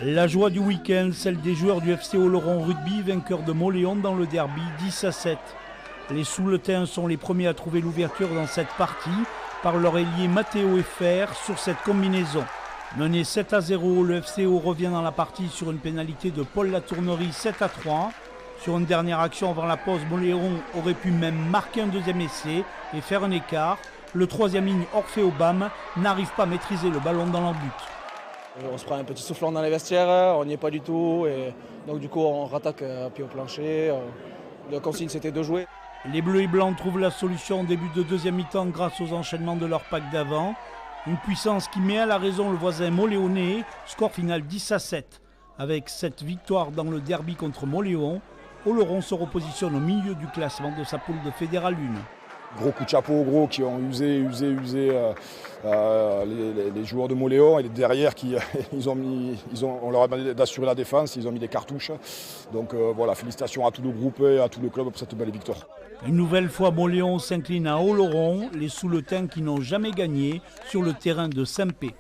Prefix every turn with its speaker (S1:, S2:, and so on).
S1: La joie du week-end, celle des joueurs du FC Oloron Rugby, vainqueurs de Mauléon dans le derby 10-7. Les Souletins sont les premiers à trouver l'ouverture dans cette partie par leur ailier Matteo Effer sur cette combinaison. Mené 7-0, le FCO revient dans la partie sur une pénalité de Paul Latournerie 7-3. Sur une dernière action avant la pause, Mauléon aurait pu même marquer un deuxième essai et faire un écart. Le troisième ligne Orphée Obama n'arrive pas à maîtriser le ballon dans l'embut.
S2: On se prend un petit soufflant dans les vestiaires, on n'y est pas du tout. Et donc du coup on rattaque pied au plancher. La consigne c'était de jouer.
S1: Les Bleus et Blancs trouvent la solution au début de deuxième mi-temps grâce aux enchaînements de leur pack d'avant. Une puissance qui met à la raison le voisin Mauléonais, score final 10-7. Avec cette victoire dans le derby contre Mauléon, Oloron se repositionne au milieu du classement de sa poule de Fédéral 1.
S3: Gros coup de chapeau aux gros qui ont usé les joueurs de Mauléon et les derrière on leur a demandé d'assurer la défense, ils ont mis des cartouches. Donc voilà, félicitations à tout le groupe et à tout le club pour cette belle victoire.
S1: Une nouvelle fois, Mauléon s'incline à Oloron, les Souletins qui n'ont jamais gagné sur le terrain de Saint-Pé.